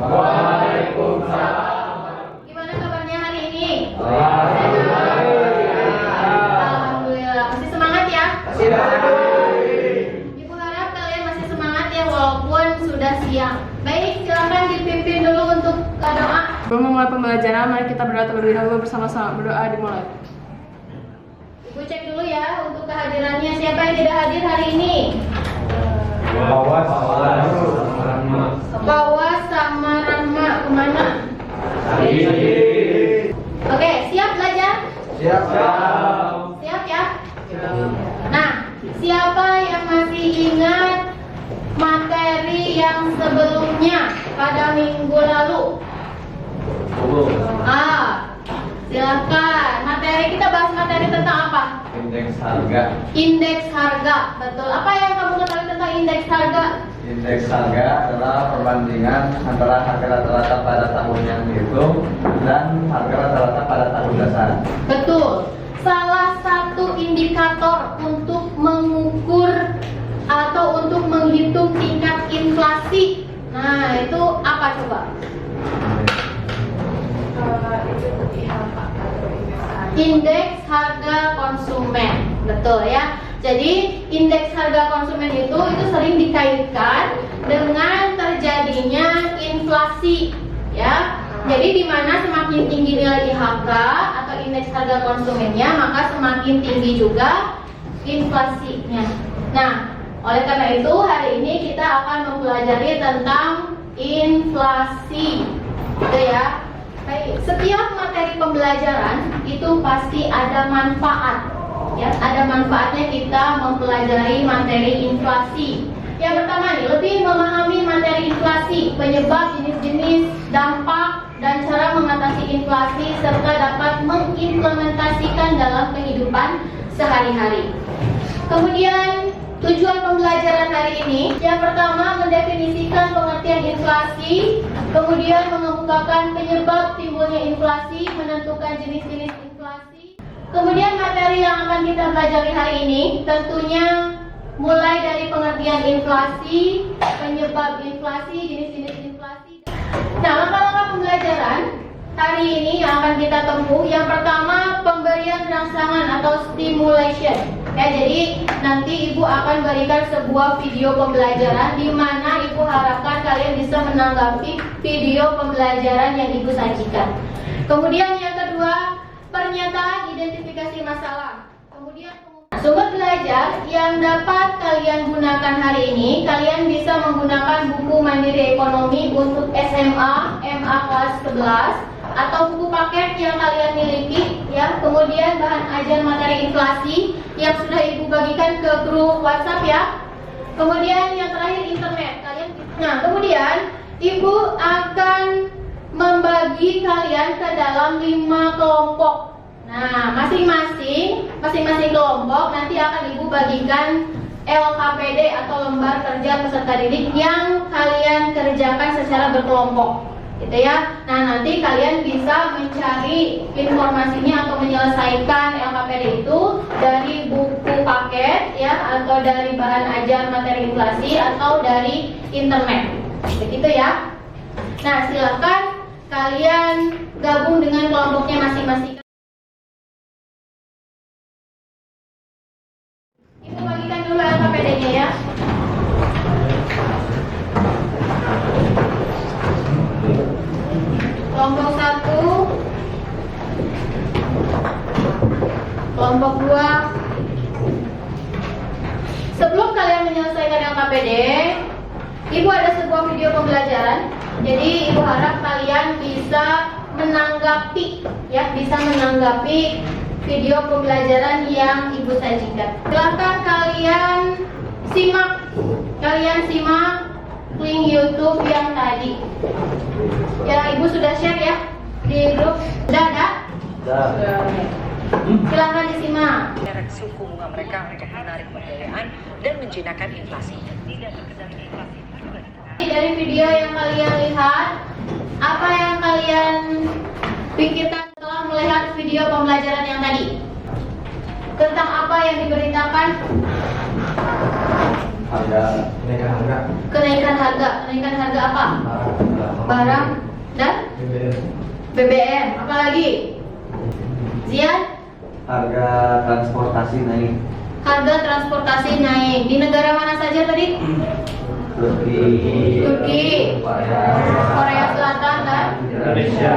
Waalaikumsalam. Gimana kabarnya hari ini? Alhamdulillah. Masih semangat ya? Ibu harap kalian masih semangat ya walaupun sudah siang. Baik, silakan dipimpin dulu untuk doa. Sebelum memulai pembelajaran, mari kita berdoa terlebih dahulu bersama-sama. Berdoa dimulai. Ibu cek dulu ya untuk kehadirannya. Siapa yang tidak hadir hari ini? Bawas sama Rahma kemana? Oke, siap belajar? Siap. Siap ya? Nah, siapa yang masih ingat materi yang sebelumnya pada minggu lalu? Silakan. Kita bahas materi tentang apa? Indeks harga. Indeks harga, betul. Apa yang kamu ketahui tentang indeks harga? Indeks harga adalah perbandingan antara harga rata-rata pada tahun yang dihitung dan harga rata-rata pada tahun dasar. Betul. Salah satu indikator untuk mengukur atau untuk menghitung tingkat inflasi. Nah, itu apa coba? Indeks harga konsumen, betul ya. Jadi indeks harga konsumen itu sering dikaitkan dengan terjadinya inflasi, ya. Jadi di mana semakin tinggi nilai IHK atau indeks harga konsumennya, maka semakin tinggi juga inflasinya. Nah, oleh karena itu hari ini kita akan mempelajari tentang inflasi, gitu ya. Baik, setiap materi pembelajaran itu pasti ada manfaat, ya. Ada manfaatnya kita mempelajari materi inflasi. Yang pertama nih, lebih memahami materi inflasi, penyebab, jenis-jenis, dampak, dan cara mengatasi inflasi serta dapat mengimplementasikan dalam kehidupan sehari-hari. Kemudian tujuan pembelajaran hari ini, yang pertama mendefinisikan pengertian inflasi, kemudian mengemukakan penyebab timbulnya inflasi, menentukan jenis-jenis inflasi. Kemudian materi yang akan kita pelajari hari ini tentunya mulai dari pengertian inflasi, penyebab inflasi, jenis-jenis inflasi. Nah, langkah-langkah pembelajaran hari ini yang akan kita tempuh, yang pertama pemberian rangsangan atau stimulation. Ya, jadi nanti Ibu akan berikan sebuah video pembelajaran di mana Ibu harapkan kalian bisa menanggapi video pembelajaran yang Ibu sajikan. Kemudian yang kedua, pernyataan identifikasi masalah. Kemudian sumber belajar yang dapat kalian gunakan hari ini, kalian bisa menggunakan buku Mandiri Ekonomi untuk SMA, MA kelas 11 atau buku paket yang kalian miliki, ya. Kemudian bahan ajar materi inflasi yang sudah Ibu bagikan ke grup WhatsApp, ya. Kemudian yang terakhir internet. Kemudian Ibu akan membagi kalian ke dalam 5 kelompok. Nah, masing-masing kelompok nanti akan Ibu bagikan LKPD atau lembar kerja peserta didik yang kalian kerjakan secara berkelompok, gitu ya. Nah, nanti kalian bisa mencari informasinya atau menyelesaikan LKPD itu dari buku paket, ya, atau dari bahan ajar materi inflasi atau dari internet, begitu ya. Nah, silakan kalian gabung dengan kelompoknya masing-masing. Ibu bagikan dulu LKPD-nya, ya. Kelompok 1, kelompok 2. Sebelum kalian menyelesaikan LKPD, Ibu ada sebuah video pembelajaran. Jadi Ibu harap kalian bisa menanggapi, ya, video pembelajaran yang Ibu sajikan. Silahkan kalian simak link YouTube yang tadi. Ya, Ibu sudah share ya di grup. Sudah ada? Sudah. Silahkan disimak. Merek suku bunga mereka untuk menarik pembiayaan dan menjinakkan inflasi. Dari video yang kalian lihat, apa yang kalian pikirkan Setelah melihat video pembelajaran yang tadi, tentang apa yang diberitakan? Kenaikan harga apa? Barang dan BBM. Apalagi? Zian? Harga transportasi naik. Harga transportasi naik. Di negara mana saja tadi? Turki, Korea Selatan dan Indonesia.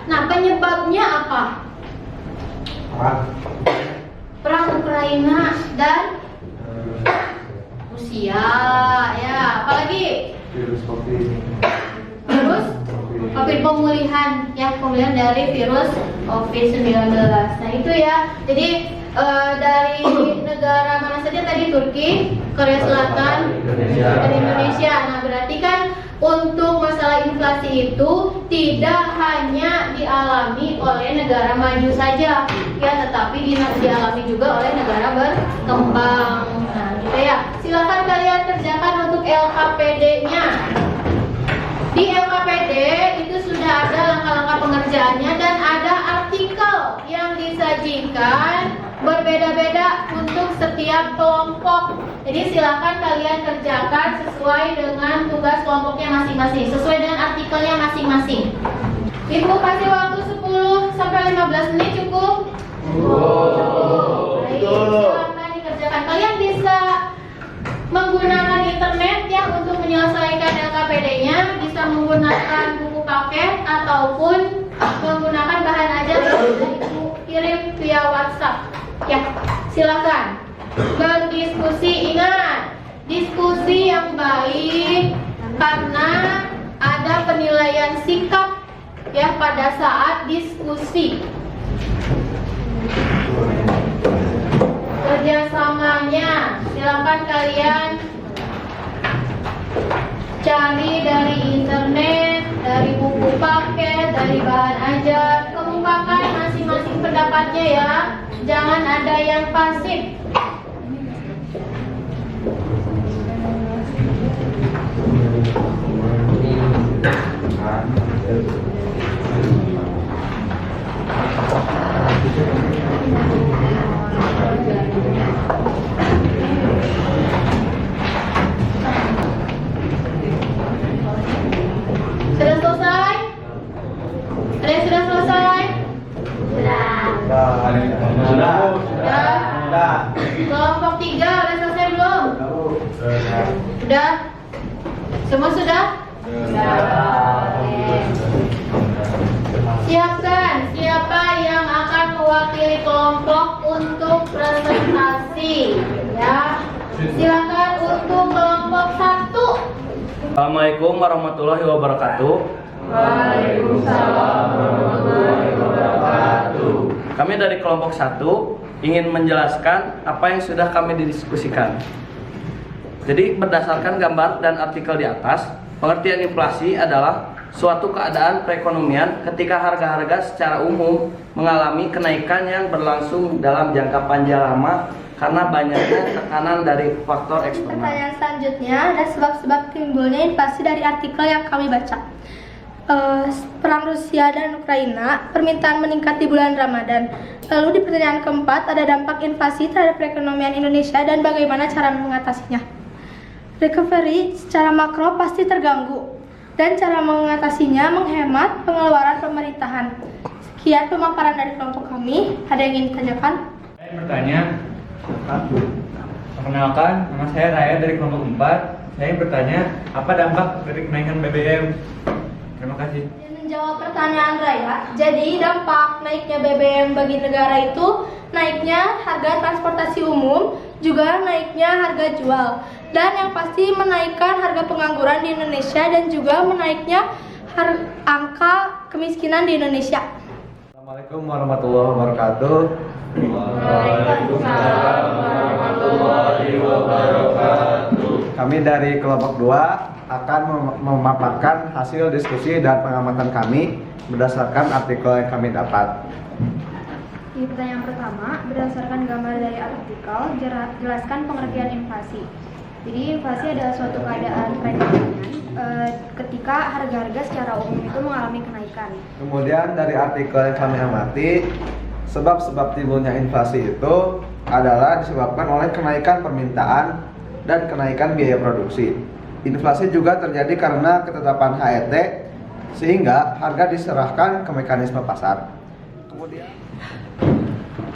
Nah, penyebabnya apa? Perang Ukraina dan Rusia. Ya, apalagi? Virus COVID. Virus COVID, pemulihan dari virus COVID-19. Nah, itu ya. Jadi dari negara mana saja tadi? Turki, Korea Selatan, dan Indonesia. Nah, berarti kan untuk masalah inflasi itu tidak hanya dialami oleh negara maju saja, ya, tetapi dialami juga oleh negara berkembang. Nah, gitu ya. Silakan kalian kerjakan untuk LKPD-nya. Di LKPD itu sudah ada langkah-langkah pengerjaannya dan ada artikel yang disajikan berbeda-beda untuk setiap kelompok. Jadi silakan kalian kerjakan sesuai dengan tugas kelompoknya masing-masing, sesuai dengan artikelnya masing-masing. Ibu kasih waktu 10 sampai 15 menit cukup? Baik, silakan dikerjakan. Kalian bisa menggunakan internet ya untuk menyelesaikan LKPD-nya, bisa menggunakan buku paket ataupun menggunakan bahan ajar yang sudah Ibu kirim via WhatsApp. Ya, silakan berdiskusi. Ingat, diskusi yang baik karena ada penilaian sikap ya pada saat diskusi. Kerjasamanya silakan kalian cari dari internet, dari buku paket, dari bahan ajar. Kemukakan masing-masing pendapatnya ya, jangan ada yang pasif. Sudah selesai? Ada yang sudah selesai? Sudah. Kelompok 3 udah selesai belum? Sudah? Semua sudah? Oke. Siapkan siapa yang akan mewakili kelompok untuk presentasi ya. Silakan untuk kelompok 1. Assalamualaikum warahmatullahi wabarakatuh. Waalaikumsalam warahmatullahi wabarakatuh. Kami dari kelompok 1 ingin menjelaskan apa yang sudah kami didiskusikan. Jadi berdasarkan gambar dan artikel di atas, pengertian inflasi adalah suatu keadaan perekonomian ketika harga-harga secara umum mengalami kenaikan yang berlangsung dalam jangka panjang lama karena banyaknya tekanan dari faktor eksternal. Pertanyaan selanjutnya ada sebab-sebab timbulnya inflasi dari artikel yang kami baca. Perang Rusia dan Ukraina, permintaan meningkat di bulan Ramadan. Lalu di pertanyaan keempat ada dampak inflasi terhadap perekonomian Indonesia dan bagaimana cara mengatasinya. Recovery secara makro pasti terganggu dan cara mengatasinya menghemat pengeluaran pemerintahan. Sekian pemaparan dari kelompok kami. Ada yang ingin ditanyakan? Saya bertanya, perkenalkan, nama saya Raya dari kelompok 4. Saya ingin bertanya, apa dampak dari kenaikan BBM? Terima kasih. Menjawab pertanyaan Raya, jadi dampak naiknya BBM bagi negara itu naiknya harga transportasi umum, juga naiknya harga jual, dan yang pasti menaikkan harga pengangguran di Indonesia dan juga menaiknya angka kemiskinan di Indonesia. Assalamualaikum warahmatullahi wabarakatuh. Waalaikumsalam warahmatullahi wabarakatuh. Kami dari kelompok 2 akan memaparkan hasil diskusi dan pengamatan kami berdasarkan artikel yang kami dapat. Di pertanyaan pertama, berdasarkan gambar dari artikel, jelaskan pengertian inflasi. Jadi inflasi adalah suatu keadaan perekonomian ketika harga-harga secara umum itu mengalami kenaikan. Kemudian dari artikel yang kami amati, sebab-sebab timbulnya inflasi itu adalah disebabkan oleh kenaikan permintaan dan kenaikan biaya produksi. Inflasi juga terjadi karena ketetapan HET sehingga harga diserahkan ke mekanisme pasar. Kemudian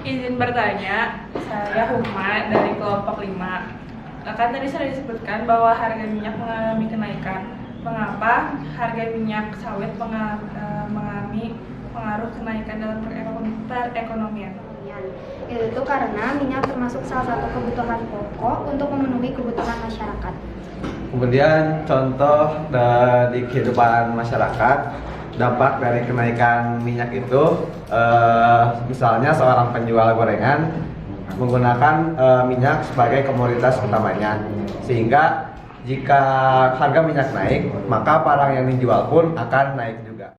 Izin bertanya, saya Huma dari kelompok 5. Kan tadi sudah disebutkan bahwa harga minyak mengalami kenaikan. Mengapa harga minyak sawit mengalami pengaruh kenaikan dalam perekonomian? Itu karena minyak termasuk salah satu kebutuhan pokok untuk memenuhi kebutuhan masyarakat. Kemudian contoh di kehidupan masyarakat, dampak dari kenaikan minyak itu misalnya seorang penjual gorengan menggunakan minyak sebagai komoditas utamanya, sehingga jika harga minyak naik maka barang yang dijual pun akan naik juga.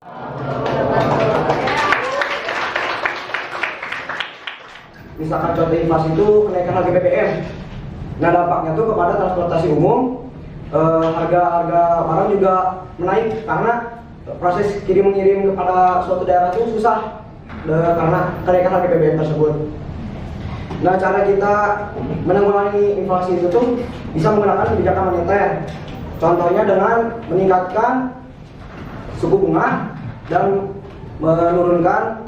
Misalkan contoh inflasi itu kenaikan harga BBM. Nah dampaknya tuh kepada transportasi umum, harga barang juga menaik karena proses kirim mengirim kepada suatu daerah itu susah karena kenaikan harga BBM tersebut. Nah cara kita menanggulangi inflasi itu tuh bisa menggunakan kebijakan moneter. Contohnya dengan meningkatkan suku bunga dan menurunkan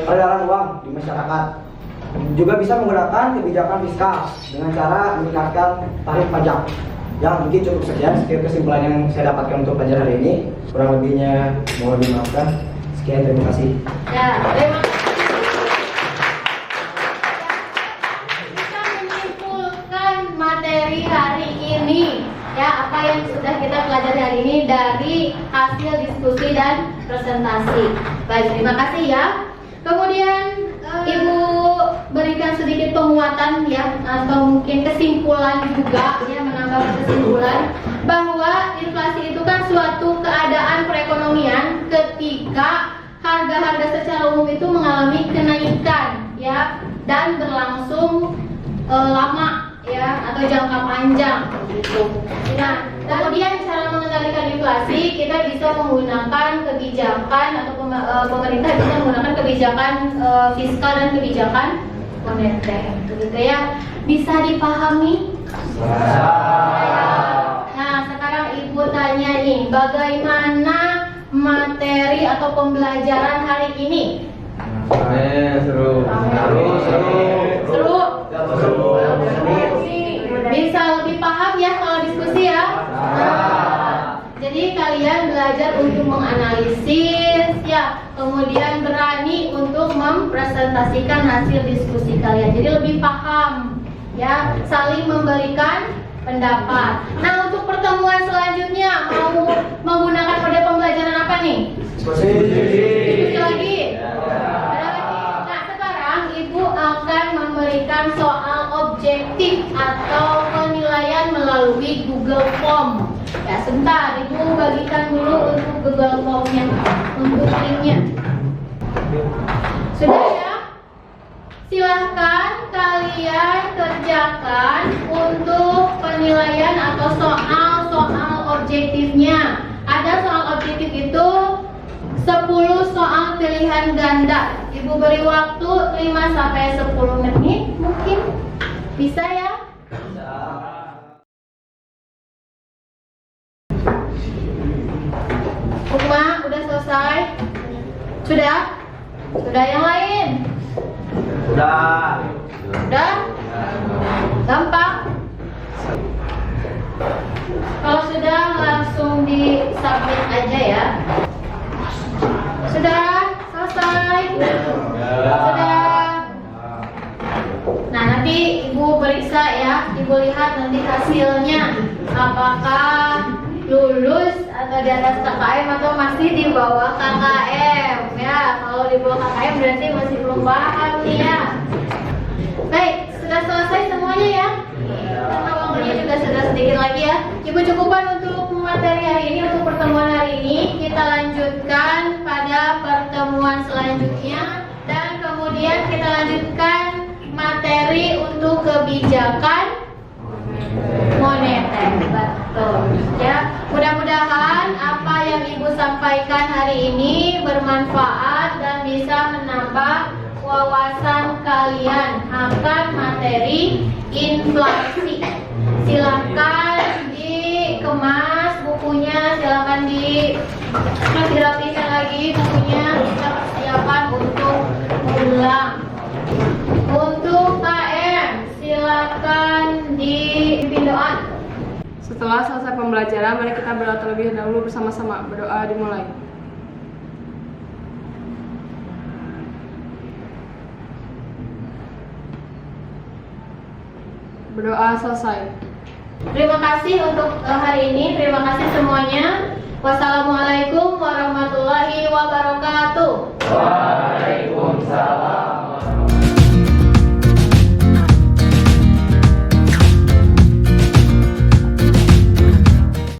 peredaran uang di masyarakat. Juga bisa menggunakan kebijakan fiskal dengan cara meningkatkan tarif pajak. Ya mungkin cukup sekian kesimpulan yang saya dapatkan untuk pelajaran hari ini. Kurang lebihnya mohon dimaafkan. Sekian, terima kasih. Ya, terima kasih. Kita menyimpulkan materi hari ini. Ya, apa yang sudah kita pelajari hari ini dari hasil diskusi dan presentasi. Baik, terima kasih ya. Kemudian Ibu berikan sedikit penguatan ya, atau mungkin kesimpulan juga ya, menambah kesimpulan bahwa inflasi itu kan suatu keadaan perekonomian ketika harga-harga secara umum itu mengalami kenaikan ya, dan berlangsung lama ya, atau jangka panjang gitu. Nah, kemudian cara mengendalikan inflasi kita bisa menggunakan kebijakan atau pemerintah bisa menggunakan kebijakan fiskal dan kebijakan moneter gitu ya. Bisa dipahami? Nah, sekarang Ibu tanya nih, bagaimana materi atau pembelajaran hari ini? Seru. Bisa lebih paham ya kalau diskusi ya. Jadi kalian belajar untuk menganalisis ya, kemudian berani untuk mempresentasikan hasil diskusi kalian. Jadi lebih paham ya, saling memberikan pendapat. Nah, untuk pertemuan selanjutnya mau menggunakan metode pembelajaran apa nih? Diskusi lagi. Ada lagi. Nah, sekarang Ibu akan memberikan soal objektif atau penilaian melalui Google Form. Ya, sebentar, Ibu bagikan dulu untuk Google Form-nya, untuk linknya. Sudah ya? Silahkan kalian kerjakan untuk penilaian atau soal-soal objektifnya. Ada soal objektif itu 10 soal pilihan ganda. Ibu beri waktu 5-10 menit, mungkin bisa ya? Ukma, udah selesai? Sudah? Sudah yang lain? Sudah. Sudah? Gampang? Kalau sudah langsung di submit aja ya. Sudah? Selesai? Sudah? Nah, nanti Ibu periksa ya. Ibu lihat nanti hasilnya, apakah lulus atau di atas KKM atau masih di bawah KKM ya. Kalau di bawah KKM berarti masih belum paham nih ya. Baik, sudah selesai semuanya ya. Karena waktunya juga sudah sedikit lagi ya. Ibu cukupan untuk materi hari ini, untuk pertemuan hari ini. Kita lanjutkan pada pertemuan selanjutnya, dan kemudian kita lanjutkan materi untuk kebijakan moneter. Betul. Ya, mudah-mudahan apa yang Ibu sampaikan hari ini bermanfaat dan bisa menambah wawasan kalian akan materi inflasi. Silakan dikemas bukunya, silakan dirapikan lagi bukunya, kita persiapan untuk ulang. Untuk KM, silakan dipimpin doa. Setelah selesai pembelajaran, mari kita berdoa terlebih dahulu bersama-sama. Berdoa dimulai. Berdoa selesai. Terima kasih untuk hari ini. Terima kasih semuanya. Wassalamualaikum warahmatullahi wabarakatuh. Waalaikumsalam.